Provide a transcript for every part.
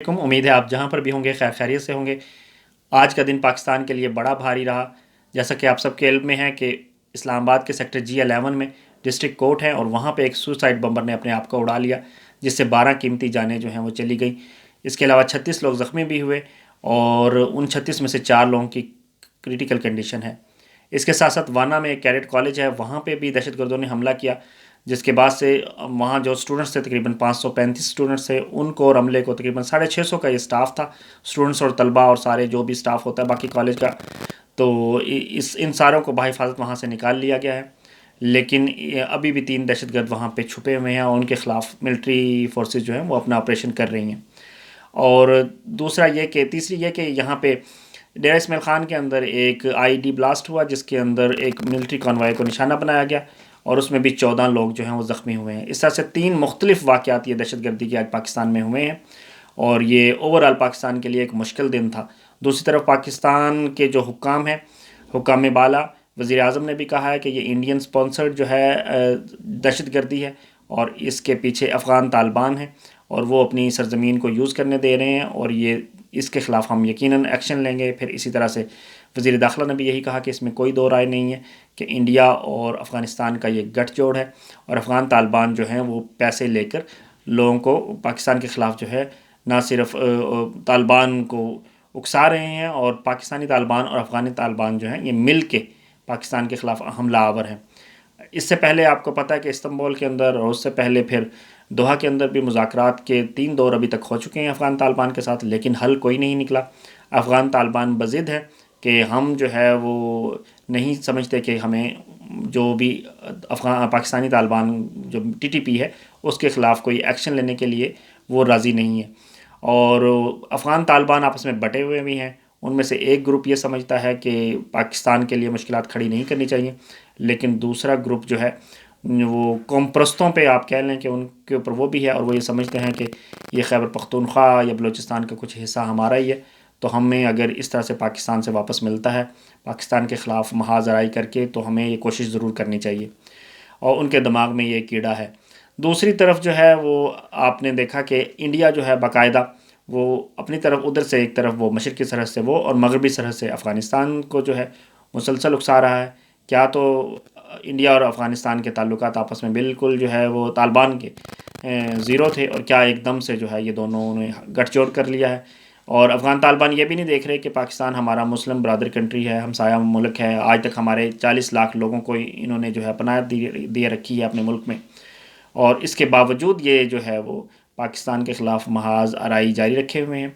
امید ہے آپ جہاں پر بھی ہوں گے خیر خیریت سے ہوں گے۔ آج کا دن پاکستان کے لیے بڑا بھاری رہا، جیسا کہ آپ سب کے علم میں ہے کہ اسلام آباد کے سیکٹر G11 میں ڈسٹرکٹ کورٹ ہے، اور وہاں پہ ایک سوسائڈ بمبر نے اپنے آپ کو اڑا لیا، جس سے 12 قیمتی جانیں جو ہیں وہ چلی گئیں۔ اس کے علاوہ 36 لوگ زخمی بھی ہوئے، اور ان 36 میں سے 4 لوگوں کی کریٹیکل کنڈیشن ہے۔ اس کے ساتھ ساتھ وانا میں ایک کیڈٹ کالج ہے، وہاں پہ بھی دہشت گردوں نے حملہ کیا، جس کے بعد سے وہاں جو اسٹوڈنٹس تھے تقریباً 535 اسٹوڈنٹس تھے، ان کو اور عملے کو تقریباً 650 کا یہ اسٹاف تھا، اسٹوڈنٹس اور طلباء اور سارے جو بھی اسٹاف ہوتا ہے باقی کالج کا، تو ان ساروں کو بحفاظت وہاں سے نکال لیا گیا ہے۔ لیکن ابھی بھی 3 دہشت گرد وہاں پہ چھپے ہوئے ہیں، اور ان کے خلاف ملٹری فورسز جو ہیں وہ اپنا آپریشن کر رہی ہیں۔ اور تیسری یہ کہ یہاں پہ ڈیرہ اسماعیل خان کے اندر ایک IED بلاسٹ ہوا، جس کے اندر ایک ملٹری کانوائے کو نشانہ بنایا گیا، اور اس میں بھی 14 لوگ جو ہیں وہ زخمی ہوئے ہیں۔ اس طرح سے 3 مختلف واقعات یہ دہشت گردی کے آج پاکستان میں ہوئے ہیں، اور یہ اوورآل پاکستان کے لیے ایک مشکل دن تھا۔ دوسری طرف پاکستان کے جو حکام ہیں، حکام بالا، وزیر اعظم نے بھی کہا ہے کہ یہ انڈین سپانسرڈ جو ہے دہشت گردی ہے، اور اس کے پیچھے افغان طالبان ہیں، اور وہ اپنی سرزمین کو یوز کرنے دے رہے ہیں، اور اس کے خلاف ہم یقیناً ایکشن لیں گے۔ پھر اسی طرح سے وزیر داخلہ نے بھی یہی کہا کہ اس میں کوئی دو رائے نہیں ہے کہ انڈیا اور افغانستان کا یہ گٹھ جوڑ ہے، اور افغان طالبان جو ہیں وہ پیسے لے کر لوگوں کو پاکستان کے خلاف جو ہے نہ صرف طالبان کو اکسا رہے ہیں، اور پاکستانی طالبان اور افغانی طالبان جو ہیں یہ مل کے پاکستان کے خلاف حملہ آور ہیں۔ اس سے پہلے آپ کو پتہ ہے کہ استنبول کے اندر، اور اس سے پہلے پھر دوحہ کے اندر بھی مذاکرات کے 3 دور ابھی تک ہو چکے ہیں افغان طالبان کے ساتھ، لیکن حل کوئی نہیں نکلا۔ افغان طالبان بضد ہے کہ ہم جو ہے وہ نہیں سمجھتے کہ ہمیں جو بھی پاکستانی طالبان جو TTP ہے اس کے خلاف کوئی ایکشن لینے کے لیے وہ راضی نہیں ہے، اور افغان طالبان آپس میں بٹے ہوئے بھی ہیں۔ ان میں سے ایک گروپ یہ سمجھتا ہے کہ پاکستان کے لیے مشکلات کھڑی نہیں کرنی چاہیے، لیکن دوسرا گروپ جو ہے وہ قوم پرستوں پہ آپ کہہ لیں کہ ان کے اوپر وہ بھی ہے، اور وہ یہ سمجھتے ہیں کہ یہ خیبر پختونخوا یا بلوچستان کا کچھ حصہ ہمارا ہی ہے، تو ہمیں اگر اس طرح سے پاکستان سے واپس ملتا ہے پاکستان کے خلاف محاذ آرائی کر کے، تو ہمیں یہ کوشش ضرور کرنی چاہیے، اور ان کے دماغ میں یہ کیڑا ہے۔ دوسری طرف جو ہے وہ آپ نے دیکھا کہ انڈیا جو ہے باقاعدہ وہ اپنی طرف ادھر سے ایک طرف وہ مشرقی سرحد سے وہ، اور مغربی سرحد سے افغانستان کو جو ہے مسلسل اکسا رہا ہے۔ کیا تو انڈیا اور افغانستان کے تعلقات آپس میں بالکل جو ہے وہ طالبان کے زیرو تھے، اور کیا ایک دم سے جو ہے یہ دونوں نے گٹھ جوڑ کر لیا ہے۔ اور افغان طالبان یہ بھی نہیں دیکھ رہے کہ پاکستان ہمارا مسلم برادر کنٹری ہے، ہمسایہ ملک ہے، آج تک ہمارے 40 لاکھ لوگوں کو انہوں نے جو ہے پناہ دیے رکھی ہے اپنے ملک میں، اور اس کے باوجود یہ جو ہے وہ پاکستان کے خلاف محاذ آرائی جاری رکھے ہوئے ہیں۔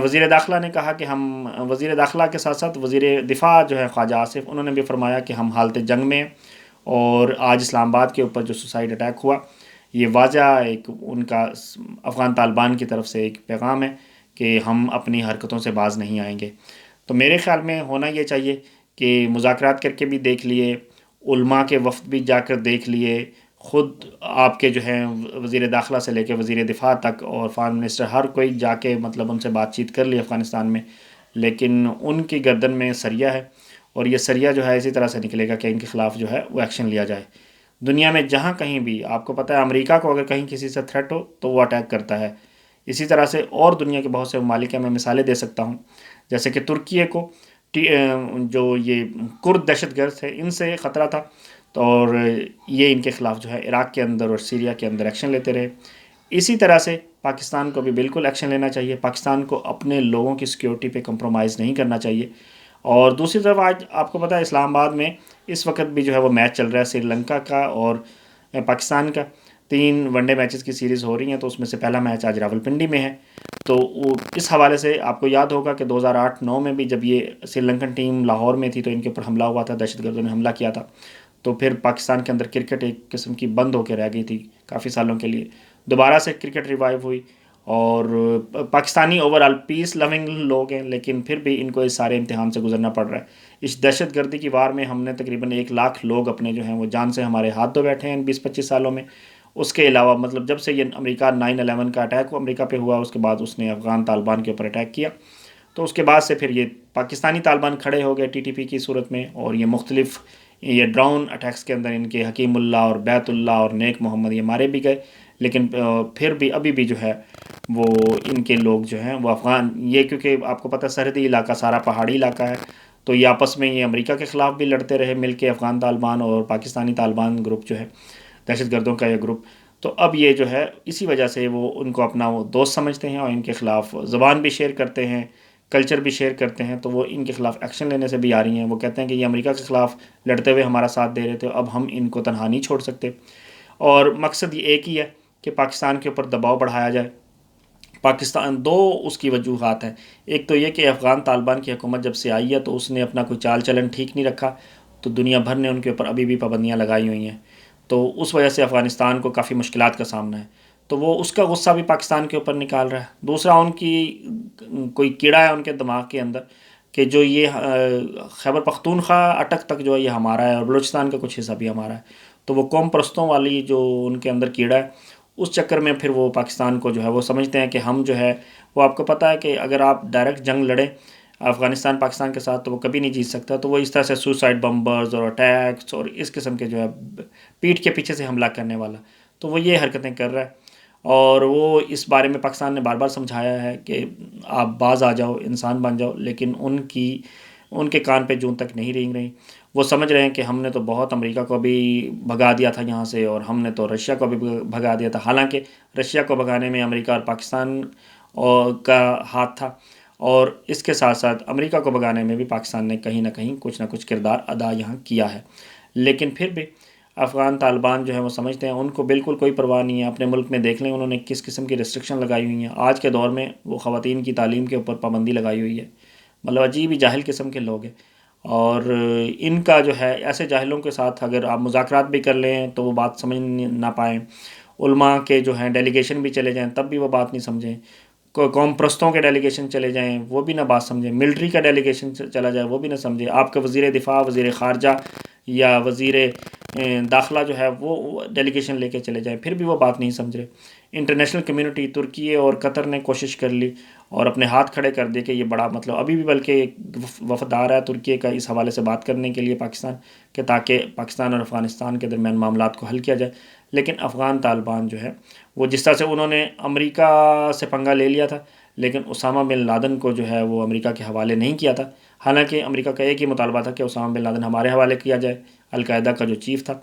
وزیر داخلہ نے کہا کہ وزیر داخلہ کے ساتھ ساتھ وزیر دفاع جو ہے خواجہ آصف، انہوں نے بھی فرمایا کہ ہم حالت جنگ میں ہیں، اور آج اسلام آباد کے اوپر جو سوسائڈ اٹیک ہوا یہ واضح ایک ان کا افغان طالبان کی طرف سے ایک پیغام ہے کہ ہم اپنی حرکتوں سے باز نہیں آئیں گے۔ تو میرے خیال میں ہونا یہ چاہیے کہ مذاکرات کر کے بھی دیکھ لیے، علماء کے وفد بھی جا کر دیکھ لیے، خود آپ کے جو ہیں وزیر داخلہ سے لے کے وزیر دفاع تک اور فارن منسٹر ہر کوئی جا کے مطلب ان سے بات چیت کر لی افغانستان میں، لیکن ان کی گردن میں سریا ہے، اور یہ سریا جو ہے اسی طرح سے نکلے گا کہ ان کے خلاف جو ہے وہ ایکشن لیا جائے۔ دنیا میں جہاں کہیں بھی آپ کو پتہ ہے امریکہ کو اگر کہیں کسی سے تھریٹ ہو تو وہ اٹیک کرتا ہے، اسی طرح سے اور دنیا کے بہت سے ممالک ہیں، میں مثالیں دے سکتا ہوں، جیسے کہ ترکیے کو جو یہ کرد دہشت گرد تھے ان سے خطرہ تھا، تو اور یہ ان کے خلاف جو ہے عراق کے اندر اور سیریا کے اندر ایکشن لیتے رہے۔ اسی طرح سے پاکستان کو بھی بالکل ایکشن لینا چاہیے، پاکستان کو اپنے لوگوں کی سیکیورٹی پہ کمپرومائز نہیں کرنا چاہیے۔ اور دوسری طرف آج آپ کو پتہ ہے اسلام آباد میں اس وقت بھی جو ہے وہ میچ چل رہا ہے سری لنکا کا اور پاکستان کا، 3 ون ڈے میچز کی سیریز ہو رہی ہیں، تو اس میں سے پہلا میچ آج راولپنڈی میں ہے۔ تو اس حوالے سے آپ کو یاد ہوگا کہ 2008-9 میں بھی جب یہ سری لنکن ٹیم لاہور میں تھی تو ان کے اوپر حملہ ہوا تھا، دہشت گردوں نے حملہ کیا تھا، تو پھر پاکستان کے اندر کرکٹ ایک قسم کی بند ہو کے رہ گئی تھی کافی سالوں کے لیے، دوبارہ سے کرکٹ ریوائیو ہوئی، اور پاکستانی اوورآل پیس لونگ لوگ ہیں، لیکن پھر بھی ان کو اس سارے امتحان سے گزرنا پڑ رہا ہے۔ اس دہشت گردی کی وار میں ہم نے تقریباً 1 لاکھ لوگ اپنے جو ہیں وہ جان سے ہمارے ہاتھ دھو بیٹھے ہیں 20-25 سالوں میں۔ اس کے علاوہ مطلب جب سے یہ امریکہ 9/11 کا اٹیک ہوا امریکہ پہ ہوا، اس کے بعد اس نے افغان طالبان کے اوپر اٹیک کیا، تو اس کے بعد سے پھر یہ پاکستانی طالبان کھڑے ہو گئے TTP کی صورت میں، اور یہ مختلف یہ ڈرون اٹیکس کے اندر ان کے حکیم اللہ اور بیت اللہ اور نیک محمد یہ مارے بھی گئے، لیکن پھر بھی ابھی بھی جو ہے وہ ان کے لوگ جو ہیں وہ افغان، یہ کیونکہ آپ کو پتہ سرحدی علاقہ سارا پہاڑی علاقہ ہے، تو یہ آپس میں یہ امریکہ کے خلاف بھی لڑتے رہے مل کے، افغان طالبان اور پاکستانی طالبان گروپ جو ہے، دہشت گردوں کا یہ گروپ. تو اب یہ جو ہے اسی وجہ سے وہ ان کو اپنا وہ دوست سمجھتے ہیں اور ان کے خلاف زبان بھی شیئر کرتے ہیں، کلچر بھی شیئر کرتے ہیں، تو وہ ان کے خلاف ایکشن لینے سے بھی آ رہی ہیں. وہ کہتے ہیں کہ یہ امریکہ کے خلاف لڑتے ہوئے ہمارا ساتھ دے رہے تھے، اب ہم ان کو تنہا نہیں چھوڑ سکتے. اور مقصد یہ ایک ہی ہے کہ پاکستان کے اوپر دباؤ بڑھایا جائے. پاکستان دو اس کی وجوہات ہیں. ایک تو یہ کہ افغان طالبان کی حکومت جب سے آئی ہے تو اس نے اپنا کوئی چال چلن ٹھیک نہیں رکھا، تو دنیا بھر نے ان کے اوپر ابھی بھی پابندیاں لگائی ہوئی ہیں، تو اس وجہ سے افغانستان کو کافی مشکلات کا سامنا ہے. تو وہ اس کا غصہ بھی پاکستان کے اوپر نکال رہا ہے. دوسرا ان کی کوئی کیڑا ہے ان کے دماغ کے اندر کہ جو یہ خیبر پختونخوا اٹک تک جو ہے یہ ہمارا ہے اور بلوچستان کا کچھ حصہ بھی ہمارا ہے. تو وہ قوم پرستوں والی جو ان کے اندر کیڑا ہے، اس چکر میں پھر وہ پاکستان کو جو ہے وہ سمجھتے ہیں کہ ہم جو ہے وہ، آپ کو پتہ ہے کہ اگر آپ ڈائریکٹ جنگ لڑیں افغانستان پاکستان کے ساتھ تو وہ کبھی نہیں جیت سکتا. تو وہ اس طرح سے سوسائڈ بمبرز اور اٹیکس اور اس قسم کے جو ہے پیٹھ کے پیچھے سے حملہ کرنے والا، تو وہ یہ حرکتیں کر رہا ہے. اور وہ اس بارے میں پاکستان نے بار بار سمجھایا ہے کہ آپ باز آ جاؤ، انسان بن جاؤ، لیکن ان کے کان پہ جون تک نہیں رینگ رہی. وہ سمجھ رہے ہیں کہ ہم نے تو بہت امریکہ کو بھی بھگا دیا تھا یہاں سے، اور ہم نے تو رشیا کو بھی بھگا دیا تھا. حالانکہ رشیا کو بھگانے میں امریکہ اور پاکستان کا ہاتھ تھا، اور اس کے ساتھ ساتھ امریکہ کو بھگانے میں بھی پاکستان نے کہیں نہ کچھ کردار ادا یہاں کیا ہے. لیکن پھر بھی افغان طالبان جو ہے وہ سمجھتے ہیں، ان کو بالکل کوئی پرواہ نہیں ہے. اپنے ملک میں دیکھ لیں انہوں نے کس قسم کی ریسٹرکشن لگائی ہوئی ہیں. آج کے دور میں وہ خواتین کی تعلیم کے اوپر پابندی لگائی ہوئی ہے. مطلب عجیب ہی جاہل قسم کے لوگ ہیں. اور ان کا جو ہے ایسے جاہلوں کے ساتھ اگر آپ مذاکرات بھی کر لیں تو وہ بات سمجھ نہ پائیں. علماء کے جو ہیں ڈیلیگیشن بھی چلے جائیں تب بھی وہ بات نہیں سمجھیں. قوم پرستوں کے ڈیلیگیشن چلے جائیں وہ بھی نہ بات سمجھیں. ملٹری کا ڈیلیگیشن چلا جائے وہ بھی نہ سمجھے. آپ کا وزیر دفاع، وزیر خارجہ یا وزیر داخلہ جو ہے وہ ڈیلیگیشن لے کے چلے جائیں پھر بھی وہ بات نہیں سمجھ رہے. انٹرنیشنل کمیونٹی ترکی اور قطر نے کوشش کر لی اور اپنے ہاتھ کھڑے کر دیے کہ یہ بڑا مطلب ابھی بھی بلکہ ایک وفد آ رہا ہے ترکی کا اس حوالے سے بات کرنے کے لیے پاکستان، کہ تاکہ پاکستان اور افغانستان کے درمیان معاملات کو حل کیا جائے. لیکن افغان طالبان جو ہے وہ جس طرح سے انہوں نے امریکہ سے پنگا لے لیا تھا، لیکن اسامہ بن لادن کو جو ہے وہ امریکہ کے حوالے نہیں کیا تھا. حالانکہ امریکہ کا ایک ہی مطالبہ تھا کہ اسامہ بن لادن ہمارے حوالے کیا جائے، القاعدہ کا جو چیف تھا.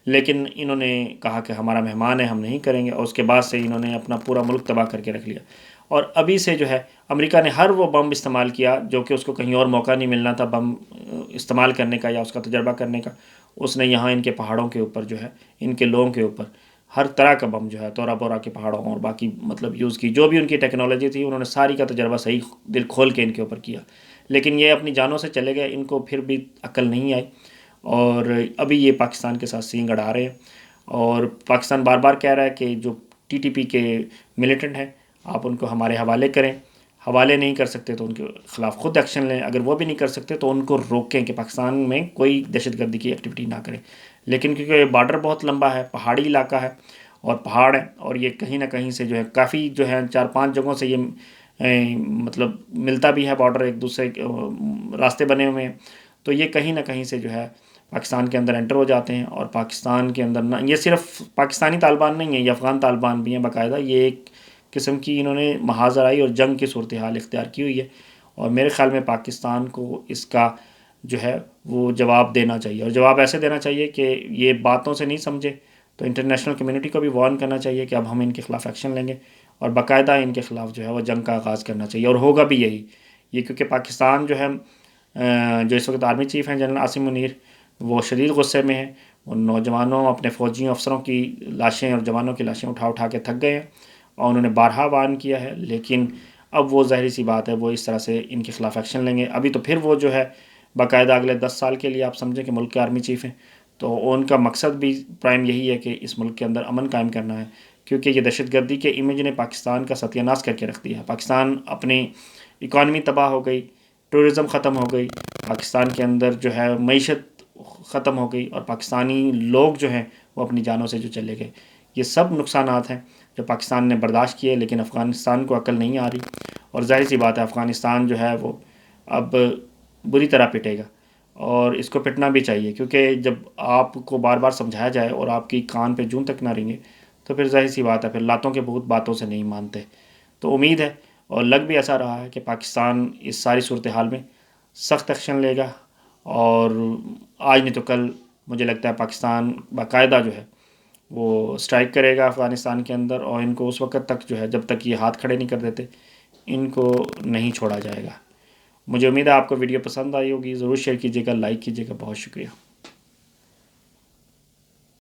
لیکن انہوں نے کہا کہ ہمارا مہمان ہے، ہم نہیں کریں گے، اور اس کے بعد سے انہوں نے اپنا پورا ملک تباہ کر کے رکھ لیا. اور ابھی سے جو ہے امریکہ نے ہر وہ بم استعمال کیا جو کہ اس کو کہیں اور موقع نہیں ملنا تھا بم استعمال کرنے کا یا اس کا تجربہ کرنے کا. اس نے یہاں ان کے پہاڑوں کے اوپر جو ہے ان کے لوگوں کے اوپر ہر طرح کا بم جو ہے تورا بورا کے پہاڑوں اور باقی مطلب یوز کی. جو بھی ان کی ٹیکنالوجی تھی انہوں نے ساری کا تجربہ صحیح دل کھول کے ان کے اوپر کیا. لیکن یہ اپنی جانوں سے چلے گئے، ان کو پھر بھی عقل نہیں آئی، اور ابھی یہ پاکستان کے ساتھ سینگ اڑا رہے ہیں. اور پاکستان بار بار کہہ رہا ہے کہ جو ٹی ٹی پی کے ملیٹنٹ ہیں آپ ان کو ہمارے حوالے کریں. حوالے نہیں کر سکتے تو ان کے خلاف خود ایکشن لیں. اگر وہ بھی نہیں کر سکتے تو ان کو روکیں کہ پاکستان میں کوئی دہشت گردی کی ایکٹیویٹی نہ کریں. لیکن کیونکہ بارڈر بہت لمبا ہے، پہاڑی علاقہ ہے اور پہاڑ ہے، اور یہ کہیں نہ کہیں سے جو ہے کافی جو ہے 4-5 جگہوں سے یہ مطلب ملتا بھی ہے بارڈر، ایک دوسرے راستے بنے ہوئے ہیں. تو یہ کہیں نہ کہیں سے جو ہے پاکستان کے اندر انٹر ہو جاتے ہیں. اور پاکستان کے اندر نہ یہ صرف پاکستانی طالبان نہیں ہیں، یہ افغان طالبان بھی ہیں باقاعدہ. یہ ایک قسم کی انہوں نے محاذ آرائی اور جنگ کی صورتحال اختیار کی ہوئی ہے. اور میرے خیال میں پاکستان کو اس کا جو ہے وہ جواب دینا چاہیے، اور جواب ایسے دینا چاہیے کہ یہ باتوں سے نہیں سمجھے تو انٹرنیشنل کمیونٹی کو بھی وارن کرنا چاہیے کہ اب ہم ان کے خلاف ایکشن لیں گے، اور باقاعدہ ان کے خلاف جو ہے وہ جنگ کا آغاز کرنا چاہیے. اور ہوگا بھی یہی. یہ کیونکہ پاکستان جو ہے جو اس وقت آرمی چیف ہیں جنرل عاصم منیر، وہ شدید غصے میں ہیں. ان نوجوانوں اپنے فوجیوں افسروں کی لاشیں اور جوانوں کی لاشیں اٹھا اٹھا کے تھک گئے ہیں، اور انہوں نے بارہا وارن کیا ہے. لیکن اب وہ ظاہری سی بات ہے وہ اس طرح سے ان کے خلاف ایکشن لیں گے. ابھی تو پھر وہ جو ہے باقاعدہ اگلے 10 سال کے لیے آپ سمجھیں کہ ملک کے آرمی چیف ہیں، تو ان کا مقصد بھی پرائم یہی ہے کہ اس ملک کے اندر امن قائم کرنا ہے. کیونکہ یہ دہشت گردی کے امیج نے پاکستان کا ستیہ ناش کر کے رکھ دیا ہے. پاکستان اپنی اکانومی تباہ ہو گئی، ٹورزم ختم ہو گئی، پاکستان کے اندر جو ہے معیشت ختم ہو گئی، اور پاکستانی لوگ جو ہیں وہ اپنی جانوں سے جو چلے گئے. یہ سب نقصانات ہیں جو پاکستان نے برداشت کیے، لیکن افغانستان کو عقل نہیں آ رہی. اور ظاہر سی بات ہے افغانستان جو ہے وہ اب بری طرح پٹے گا، اور اس کو پٹنا بھی چاہیے. کیونکہ جب آپ کو بار بار سمجھایا جائے اور آپ کی کان پہ جون تک نہ رہیں گے تو پھر ظاہر سی بات ہے پھر لاتوں کے بھوت باتوں سے نہیں مانتے. تو امید ہے اور لگ بھی ایسا رہا ہے کہ پاکستان اس ساری صورتحال میں سخت ایکشن لے گا، اور آج نہیں تو کل مجھے لگتا ہے پاکستان باقاعدہ جو ہے وہ اسٹرائک کرے گا افغانستان کے اندر، اور ان کو اس وقت تک جو ہے جب تک یہ ہاتھ کھڑے نہیں کر دیتے ان کو نہیں چھوڑا جائے گا. مجھے امید ہے آپ کو ویڈیو پسند آئی ہوگی، ضرور شیئر کیجیے گا، لائک کیجیے گا. بہت شکریہ.